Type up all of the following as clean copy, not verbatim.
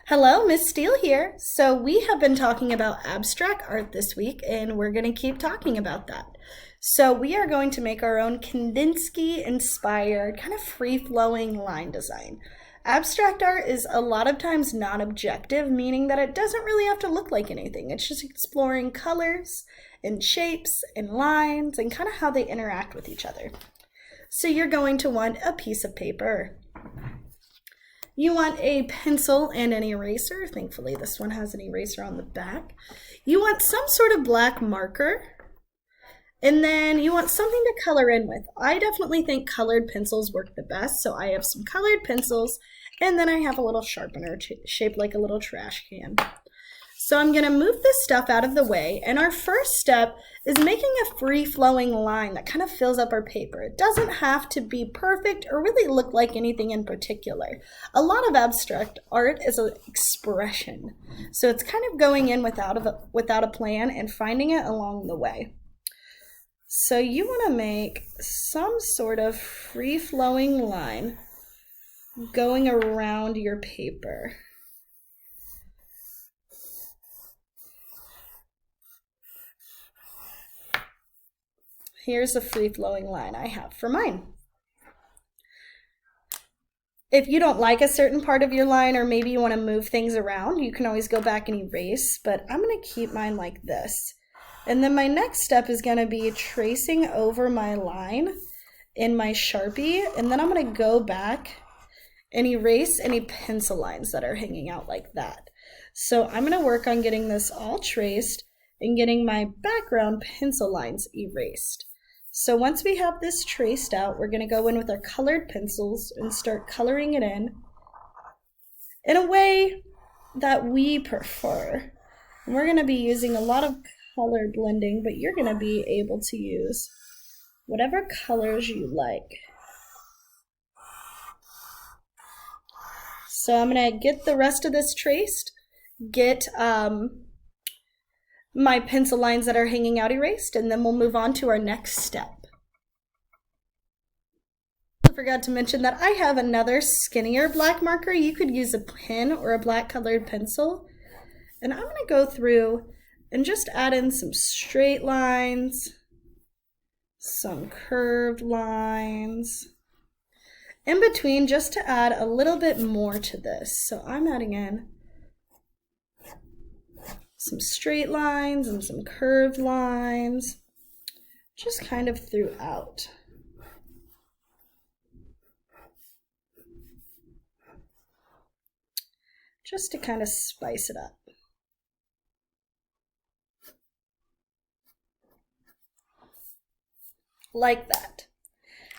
Hello, Miss Steele here. So we have been talking about abstract art this week, and we're going to keep talking about that. So we are going to make our own Kandinsky-inspired, kind of free-flowing line design. Abstract art is a lot of times non-objective, meaning that it doesn't really have to look like anything. It's just exploring colors and shapes and lines and kind of how they interact with each other. So you're going to want a piece of paper. You want a pencil and an eraser. Thankfully, this one has an eraser on the back. You want some sort of black marker. And then you want something to color in with. I definitely think colored pencils work the best. So I have some colored pencils, and then I have a little sharpener shaped like a little trash can. So I'm gonna move this stuff out of the way, and our first step is making a free-flowing line that kind of fills up our paper. It doesn't have to be perfect or really look like anything in particular. A lot of abstract art is an expression, so it's kind of going in without a plan and finding it along the way. So you want to make some sort of free-flowing line going around your paper. Here's a free-flowing line I have for mine. If you don't like a certain part of your line, or maybe you want to move things around, you can always go back and erase, but I'm going to keep mine like this. And then my next step is going to be tracing over my line in my Sharpie, and then I'm going to go back and erase any pencil lines that are hanging out like that. So I'm going to work on getting this all traced and getting my background pencil lines erased. So once we have this traced out, we're going to go in with our colored pencils and start coloring it in a way that we prefer. And we're going to be using a lot of color blending, but you're going to be able to use whatever colors you like. So I'm going to get the rest of this traced, get my pencil lines that are hanging out erased, and then we'll move on to our next step. I forgot to mention that I have another skinnier black marker. You could use a pen or a black colored pencil. And I'm going to go through and just add in some straight lines, some curved lines, in between, just to add a little bit more to this. So I'm adding in some straight lines and some curved lines, just kind of throughout. Just to kind of spice it up. Like that.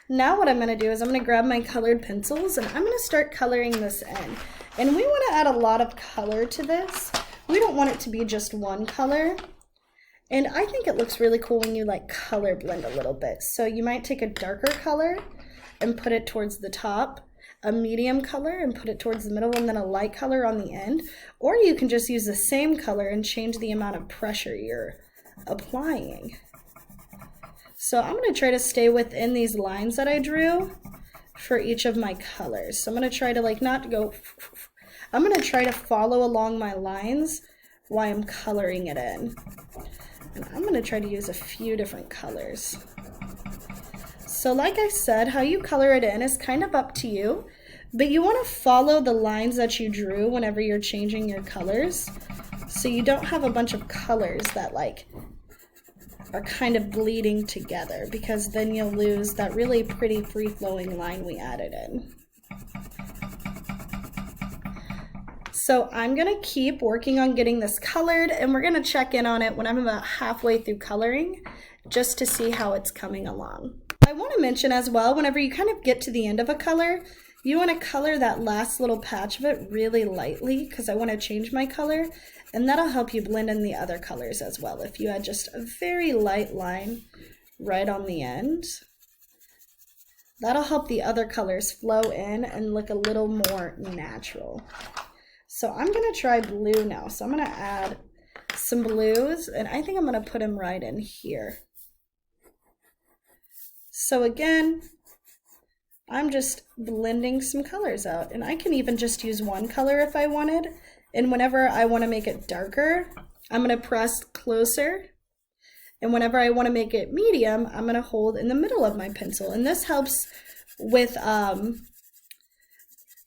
Now what I'm going to do is I'm going to grab my colored pencils and I'm going to start coloring this in. And we want to add a lot of color to this. We don't want it to be just one color. And I think it looks really cool when you like color blend a little bit. So you might take a darker color and put it towards the top, a medium color and put it towards the middle, and then a light color on the end. Or you can just use the same color and change the amount of pressure you're applying. So I'm going to try to stay within these lines that I drew for each of my colors. So I'm going to try to I'm going to try to follow along my lines while I'm coloring it in. And I'm going to try to use a few different colors. So like I said, how you color it in is kind of up to you, but you want to follow the lines that you drew whenever you're changing your colors, so you don't have a bunch of colors that are kind of bleeding together, because then you'll lose that really pretty free-flowing line we added in. So I'm going to keep working on getting this colored, and we're going to check in on it when I'm about halfway through coloring, just to see how it's coming along. I want to mention as well, whenever you kind of get to the end of a color, you want to color that last little patch of it really lightly, because I want to change my color, and that'll help you blend in the other colors as well. If you add just a very light line right on the end, that'll help the other colors flow in and look a little more natural. So I'm going to try blue now. So I'm going to add some blues, and I think I'm going to put them right in here. So again, I'm just blending some colors out, and I can even just use one color if I wanted And whenever I want to make it darker, I'm going to press closer. And whenever I want to make it medium, I'm going to hold in the middle of my pencil. And this helps with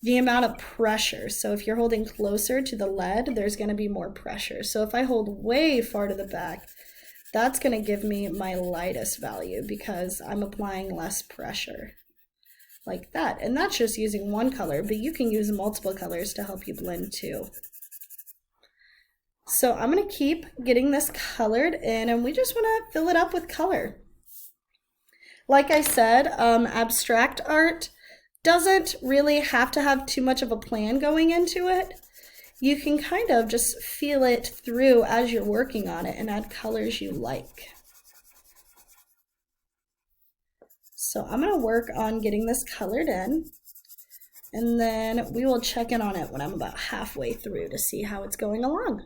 the amount of pressure. So if you're holding closer to the lead, there's going to be more pressure. So if I hold way far to the back, that's going to give me my lightest value because I'm applying less pressure. Like that. And that's just using one color, but you can use multiple colors to help you blend too. So I'm going to keep getting this colored in, and we just want to fill it up with color. Like I said, abstract art doesn't really have to have too much of a plan going into it. You can kind of just feel it through as you're working on it and add colors you like. So I'm going to work on getting this colored in, and then we will check in on it when I'm about halfway through to see how it's going along.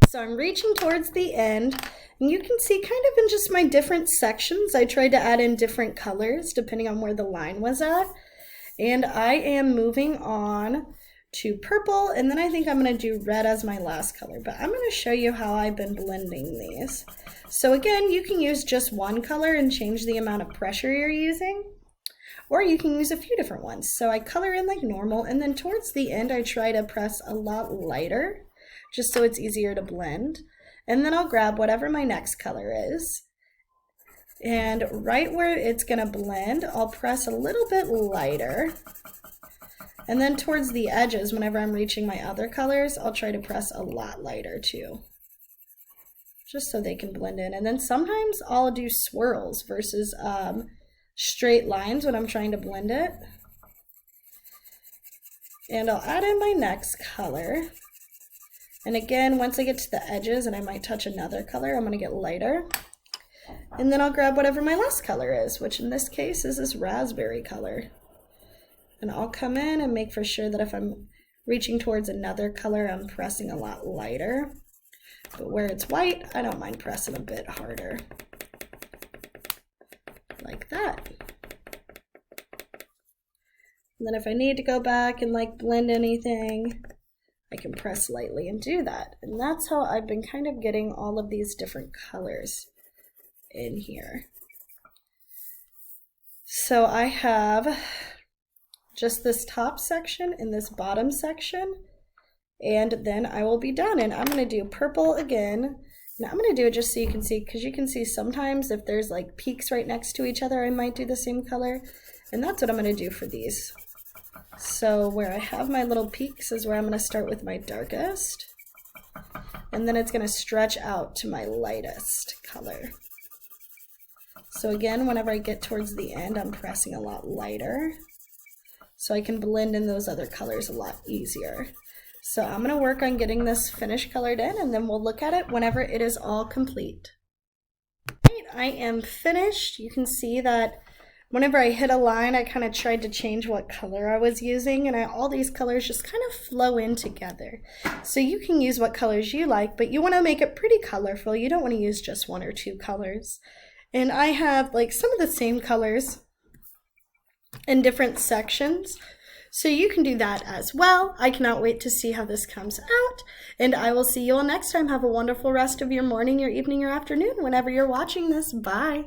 So I'm reaching towards the end, and you can see kind of in just my different sections, I tried to add in different colors depending on where the line was at. And I am moving on to purple, and then I think I'm going to do red as my last color, but I'm going to show you how I've been blending these. So again, you can use just one color and change the amount of pressure you're using, or you can use a few different ones. So I color in like normal, and then towards the end I try to press a lot lighter just so it's easier to blend. And then I'll grab whatever my next color is, and right where it's going to blend, I'll press a little bit lighter. And then towards the edges, whenever I'm reaching my other colors, I'll try to press a lot lighter too, just so they can blend in. And then sometimes I'll do swirls versus straight lines when I'm trying to blend it. And I'll add in my next color. And again, once I get to the edges and I might touch another color, I'm going to get lighter. And then I'll grab whatever my last color is, which in this case is this raspberry color. And I'll come in and make for sure that if I'm reaching towards another color, I'm pressing a lot lighter. But where it's white, I don't mind pressing a bit harder. Like that. And then if I need to go back and like blend anything, I can press lightly and do that. And that's how I've been kind of getting all of these different colors in here. So I have just this top section and this bottom section, and then I will be done. And I'm going to do purple again. And I'm going to do it just so you can see, because you can see sometimes if there's like peaks right next to each other, I might do the same color. And that's what I'm going to do for these. So where I have my little peaks is where I'm going to start with my darkest, and then it's going to stretch out to my lightest color. So again, whenever I get towards the end, I'm pressing a lot lighter so I can blend in those other colors a lot easier. So I'm going to work on getting this finished colored in, and then we'll look at it whenever it is all complete. Right, I am finished. You can see that whenever I hit a line, I kind of tried to change what color I was using, and all these colors just kind of flow in together. So you can use what colors you like, but you want to make it pretty colorful. You don't want to use just one or two colors. And I have like some of the same colors in different sections, so you can do that as well. I cannot wait to see how this comes out, and I will see you all next time. Have a wonderful rest of your morning, your evening, your afternoon, whenever you're watching this. Bye.